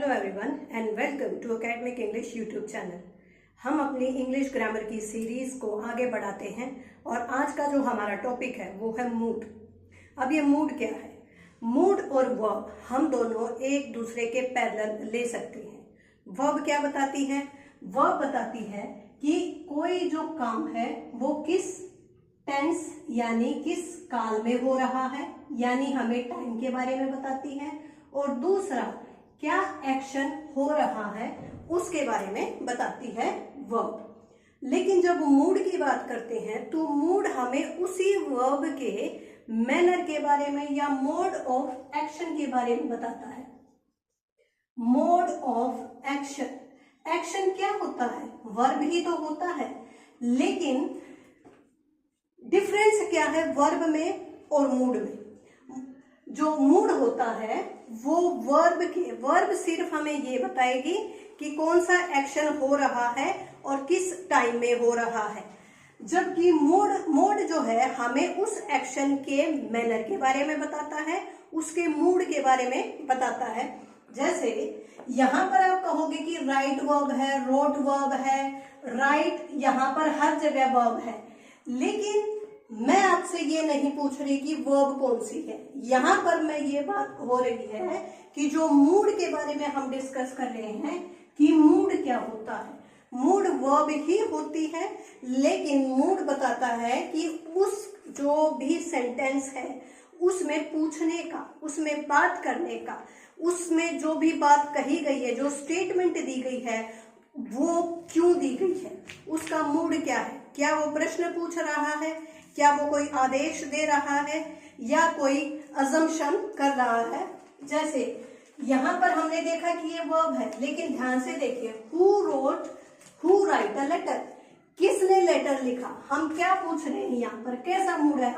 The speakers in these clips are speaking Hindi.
Hello everyone and welcome to academic English YouTube channel. हम अपनी इंग्लिश ग्रामर की सीरीज को आगे बढ़ाते हैं और आज का जो हमारा टॉपिक है वो है मूड। अब ये मूड क्या है? मूड और वर्ब हम दोनों एक दूसरे के पैरेलल ले सकते हैं। वर्ब क्या बताती है? वर्ब बताती है कि कोई जो काम है वो किस टेंस यानी किस काल में हो रहा है, यानी हमें टाइम के बारे में बताती है। और दूसरा, क्या एक्शन हो रहा है उसके बारे में बताती है वर्ब। लेकिन जब मूड की बात करते हैं तो मूड हमें उसी वर्ब के मैनर के बारे में या मोड ऑफ एक्शन के बारे में बताता है। मोड ऑफ एक्शन, एक्शन क्या होता है? वर्ब ही तो होता है, लेकिन डिफरेंस क्या है वर्ब में और मूड में? जो मूड होता है वो वर्ब सिर्फ हमें ये बताएगी कि कौन सा एक्शन हो रहा है और किस टाइम में हो रहा है, जबकि मूड जो है हमें उस एक्शन के मैनर के बारे में बताता है, उसके मूड के बारे में बताता है। जैसे यहाँ पर आप कहोगे कि राइट वर्ब है, रोट वर्ब है, राइट यहाँ पर हर जगह वर्ब है, लेकिन मैं आपसे ये नहीं पूछ रही कि वर्ब कौन सी है। यहाँ पर मैं ये बात हो रही है कि जो मूड के बारे में हम डिस्कस कर रहे हैं कि मूड क्या होता है। मूड वर्ब ही होती है, लेकिन मूड बताता है कि उस जो भी सेंटेंस है उसमें पूछने का, उसमें बात करने का, उसमें जो भी बात कही गई है, जो स्टेटमेंट दी गई है वो क्यों दी गई है, उसका मूड क्या है। क्या वो प्रश्न पूछ रहा है, क्या वो कोई आदेश दे रहा है, या कोई अजम्पशन कर रहा है। जैसे यहाँ पर हमने देखा कि ये वर्ब है, लेकिन ध्यान से देखिए, हु राइट अ लेटर, किसने लेटर लिखा। हम क्या पूछ रहे हैं यहाँ पर? कैसा मूड है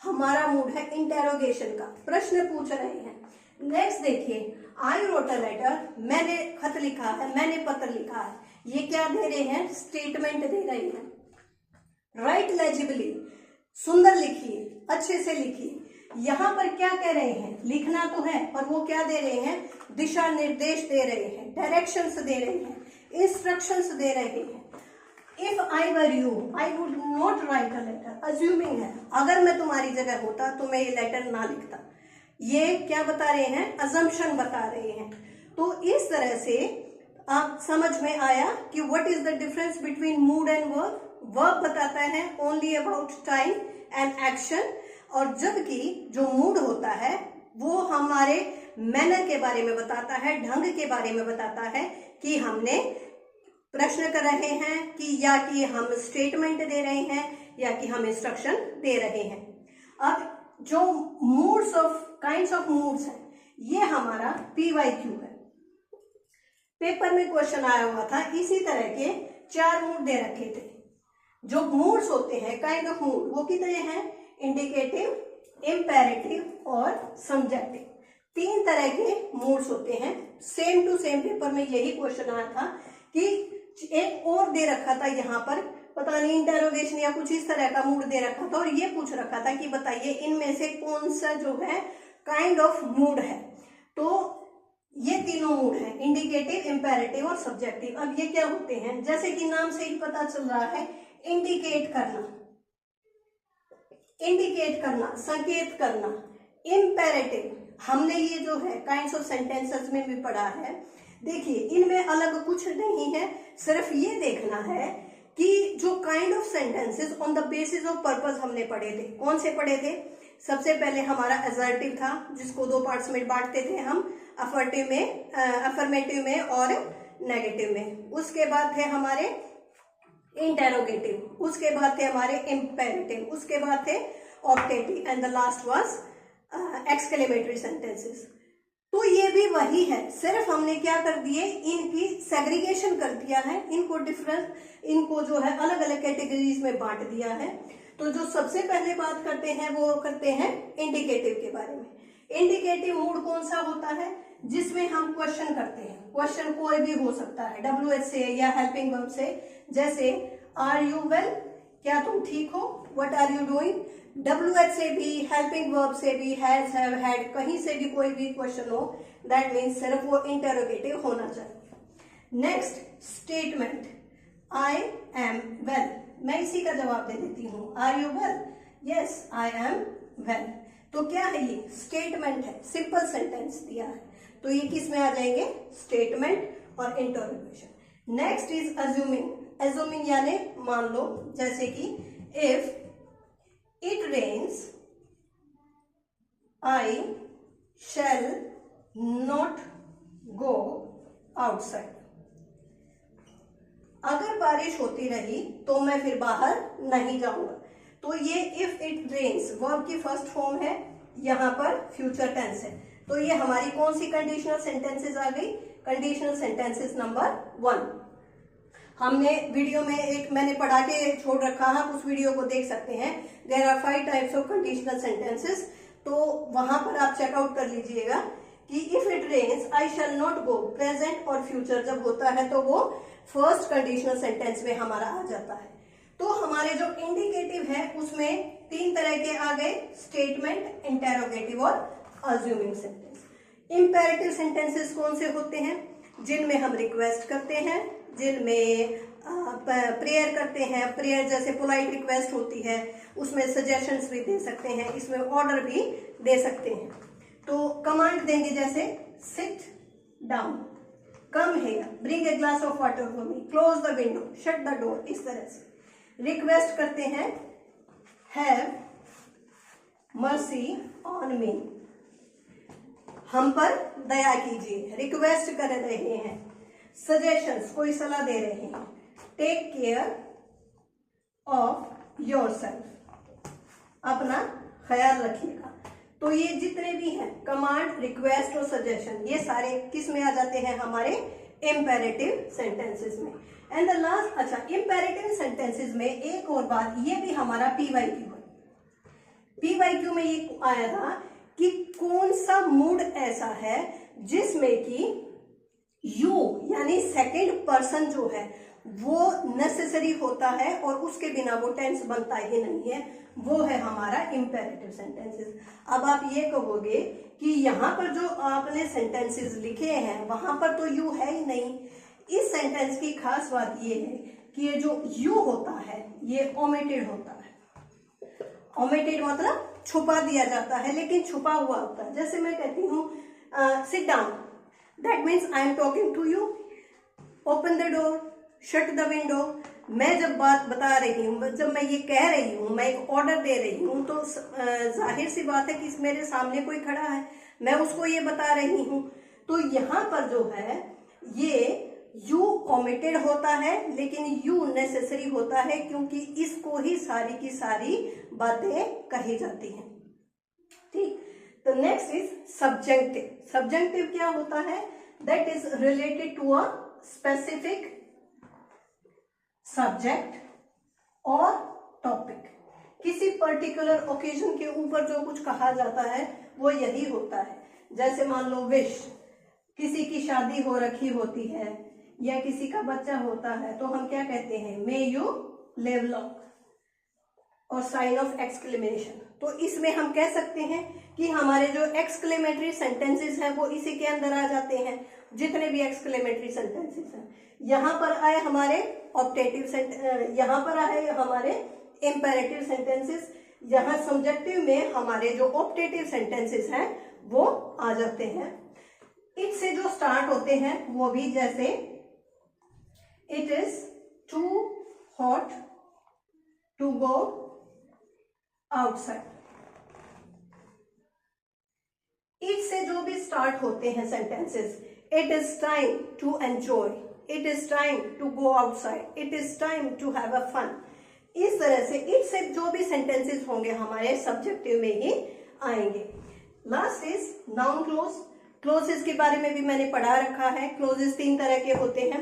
हमारा मूड है इंटेरोगेशन का, प्रश्न पूछ रहे हैं। नेक्स्ट देखिए, आई रोट अ लेटर, मैंने खत लिखा है, मैंने पत्र लिखा है। ये क्या दे रहे हैं? स्टेटमेंट दे रहे हैं। राइट लेजिबली, सुंदर लिखिए, अच्छे से लिखिए। यहाँ पर क्या कह रहे हैं? लिखना तो है, और वो क्या दे रहे हैं? दिशा निर्देश दे रहे हैं, डायरेक्शंस दे रहे हैं, इंस्ट्रक्शंस दे रहे हैं। If I were you I would not write a letter, assuming है, अगर मैं तुम्हारी जगह होता तो मैं ये लेटर ना लिखता। ये क्या बता रहे हैं? अजम्पशन बता रहे हैं। तो इस तरह से आप समझ में आया कि what is the difference between mood and verb. Verb बताता है only about time and action, और जबकि जो मूड होता है वो हमारे मैनर के बारे में बताता है, ढंग के बारे में बताता है कि हमने प्रश्न कर रहे हैं कि या कि हम स्टेटमेंट दे रहे हैं या कि हम इंस्ट्रक्शन दे रहे हैं। अब जो moods of kinds of moods है, ये हमारा PYQ है। पेपर में क्वेश्चन आया हुआ था, इसी तरह के 4 मूड दे रखे थे। जो मूड्स होते हैं, काइंड ऑफ मूड, वो कितने हैं? इंडिकेटिव, इंपेरेटिव और सब्जेक्टिव। 3 तरह के मूड्स होते हैं। सेम टू सेम पेपर में यही क्वेश्चन आया था कि एक और दे रखा था यहाँ पर, पता नहीं इंटेरोगेशन या कुछ इस तरह का मूड दे रखा था, और ये पूछ रखा था कि बताइए इनमें से कौन सा जो है काइंड ऑफ मूड है। तो ये तीनों मूड है, इंडिकेटिव, इंपेरेटिव और सब्जेक्टिव। अब ये क्या होते हैं? जैसे कि नाम से ही पता चल रहा है, इंडिकेट करना, संकेत करना। इंपेरेटिव, हमने ये जो है काइंड्स ऑफ सेंटेंसेस में भी पढ़ा है। देखिए, इनमें अलग कुछ नहीं है, सिर्फ ये देखना है कि जो kind of sentences on the basis of purpose हमने पढ़े थे। कौन से पढ़े थे? सबसे पहले हमारा असर्टिव था, जिसको 2 पार्ट्स में बांटते थे हम, अफर्मेटिव में और नेगेटिव में। उसके बाद थे हमारे इंटेरोगेटिव, उसके बाद थे हमारे इंपेरेटिव, उसके बाद थे optative, and the last was exclamatory sentences. तो ये भी वही है, सिर्फ हमने क्या कर दिए, इनकी सेग्रीगेशन कर दिया है, इनको जो है अलग अलग कैटेगरीज में बांट दिया है। तो जो सबसे पहले बात करते हैं वो करते हैं इंडिकेटिव के बारे में। इंडिकेटिव मूड कौन सा होता है? जिसमें हम क्वेश्चन करते हैं। क्वेश्चन कोई भी हो सकता है, WH से या हेल्पिंग वर्ब से। जैसे आर यू वेल, क्या तुम ठीक हो? What are you doing? WH से भी, हेल्पिंग वर्ब से भी, हैज, हैव, हैड, कहीं से भी कोई भी क्वेश्चन हो, दैट मीन्स सिर्फ वो इंटेरोगेटिव होना चाहिए। Next statement, I am well, मैं इसी का जवाब दे देती हूँ, are you well, yes I am well. तो क्या है ये, स्टेटमेंट है, सिंपल सेंटेंस दिया है, तो ये किस में आ जाएंगे, स्टेटमेंट और interrogation. Next is assuming, assuming यानी मान लो, जैसे कि if it rains I shall not go outside, अगर बारिश होती रही तो मैं फिर बाहर नहीं जाऊंगा। तो ये इफ इट रेन्स वर्ब की फर्स्ट फॉर्म है, यहां पर फ्यूचर टेंस है, तो ये हमारी कौन सी कंडीशनल सेंटेंसेस आ गई, कंडीशनल सेंटेंसेस नंबर 1। हमने वीडियो में एक मैंने पढ़ा के छोड़ रखा है, उस वीडियो को देख सकते हैं, there are 5 types of conditional sentences, तो वहां पर आप चेकआउट कर लीजिएगा कि if it rains I shall not go, present और फ्यूचर जब होता है तो वो फर्स्ट कंडीशनल सेंटेंस में हमारा आ जाता है। तो हमारे जो इंडिकेटिव है उसमें 3 तरह के आ गए, स्टेटमेंट, इंटेरोगेटिव और अज्यूमिंग सेंटेंस। इंपेरेटिव सेंटेंसेस कौन से होते हैं, जिनमें हम रिक्वेस्ट करते हैं, जिनमें प्रेयर करते हैं, प्रेयर जैसे पोलाइट रिक्वेस्ट होती है, उसमें सजेशंस भी दे सकते हैं, इसमें ऑर्डर भी दे सकते हैं। तो कमांड देंगे जैसे sit down, come here, bring a glass of water for me, close the window, shut the door, इस तरह से। रिक्वेस्ट करते हैं हैव मर्सी ऑन मी, हम पर दया कीजिए, रिक्वेस्ट कर रहे हैं। सजेशंस, कोई सलाह दे रहे हैं, टेक केयर ऑफ योरसेल्फ, अपना ख्याल रखिएगा। तो ये जितने भी हैं कमांड, रिक्वेस्ट और सजेशन, ये सारे किस में आ जाते हैं, हमारे इंपेरेटिव सेंटेंसेस में। एंड द लास्ट, अच्छा इंपेरेटिव सेंटेंसेस में एक और बात, ये भी हमारा पीवाईक्यू है। पीवाईक्यू में ये आया था कि कौन सा मूड ऐसा है जिसमें कि यू यानी सेकंड पर्सन जो है वो नेसेसरी होता है और उसके बिना वो टेंस बनता ही नहीं है, वो है हमारा इंपेरेटिव सेंटेंसेस। अब आप ये कहोगे कि यहाँ पर जो आपने सेंटेंसेस लिखे हैं वहां पर तो यू है ही नहीं। इस सेंटेंस की खास बात ये है कि ये जो यू होता है ये ओमिटेड होता है। ओमिटेड मतलब छुपा दिया जाता है, लेकिन छुपा हुआ होता है। जैसे मैं कहती हूँ sit down, that means I am talking to you, open the door, shut the window. मैं जब बात बता रही हूँ, जब मैं ये कह रही हूँ, मैं एक ऑर्डर दे रही हूँ, तो जाहिर सी बात है कि मेरे सामने कोई खड़ा है, मैं उसको ये बता रही हूँ। तो यहाँ पर जो है ये यू ओमिटेड होता है, लेकिन यू नेसेसरी होता है, क्योंकि इसको ही सारी की सारी बातें कही जाती हैं। ठीक, तो नेक्स्ट इज सब्जेक्टिव। सब्जेक्टिव क्या होता है, that is related to a specific subject और टॉपिक। किसी पर्टिकुलर ओकेजन के ऊपर जो कुछ कहा जाता है वो यही होता है। जैसे मान लो विश, किसी की शादी हो रखी होती है या किसी का बच्चा होता है तो हम क्या कहते हैं, मे यू लिव लॉन्ग, और साइन ऑफ एक्सक्लेमेशन। तो इसमें हम कह सकते हैं कि हमारे जो एक्सक्लेमेटरी सेंटेंसेस हैं वो इसी के अंदर आ जाते हैं, जितने भी एक्सक्लेमेटरी सेंटेंसेस हैं। यहाँ पर आए हमारे ऑप्टेटिव, यहाँ पर आए हमारे इंपेरेटिव सेंटेंसेस, यहाँ सब्जेक्टिव में हमारे जो ऑप्टेटिव सेंटेंसेस हैं वो आ जाते हैं। इट से जो स्टार्ट होते हैं वो भी, जैसे it is too hot to go outside. It से जो भी स्टार्ट होते हैं sentences, it is time to enjoy, it is time to go outside, it is time to have a fun. इस तरह से इट से जो भी सेंटेंसेस होंगे हमारे सब्जेक्टिव में ही आएंगे। Last is noun clause. Clauses के बारे में भी मैंने पढ़ा रखा है। क्लोजेस 3 तरह के होते हैं,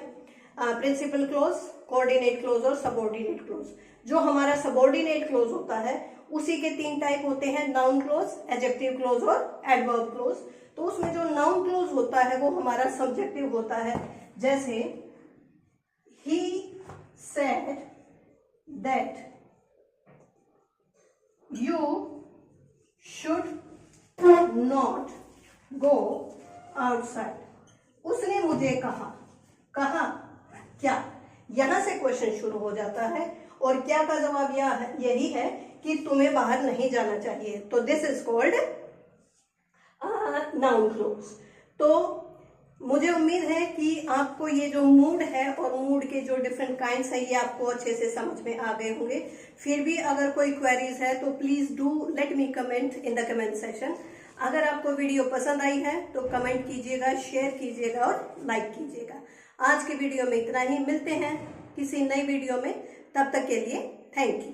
प्रिंसिपल क्लोज, कोऑर्डिनेट क्लोज और सबऑर्डिनेट क्लोज। जो हमारा सबऑर्डिनेट क्लोज होता है उसी के 3 टाइप होते हैं, नाउन क्लोज, एडजेक्टिव क्लोज और एडवर्ब क्लोज। तो उसमें जो नाउन क्लोज होता है वो हमारा सब्जेक्टिव होता है। जैसे he said that you should not go outside. उसने मुझे कहा, कहा क्या, यहां से क्वेश्चन शुरू हो जाता है। और क्या का जवाब यही है कि तुम्हें बाहर नहीं जाना चाहिए। तो this is called noun close. तो मुझे उम्मीद है कि आपको ये जो मूड है और मूड के जो डिफरेंट काइंड्स है ये आपको अच्छे से समझ में आ गए होंगे। फिर भी अगर कोई क्वेरीज है तो please do let me comment in the comment section. अगर आपको वीडियो पसंद आई है तो कमेंट कीजिएगा, शेयर कीजिएगा और लाइक कीजिएगा। आज के वीडियो में इतना ही, मिलते हैं किसी नई वीडियो में, तब तक के लिए थैंक यू।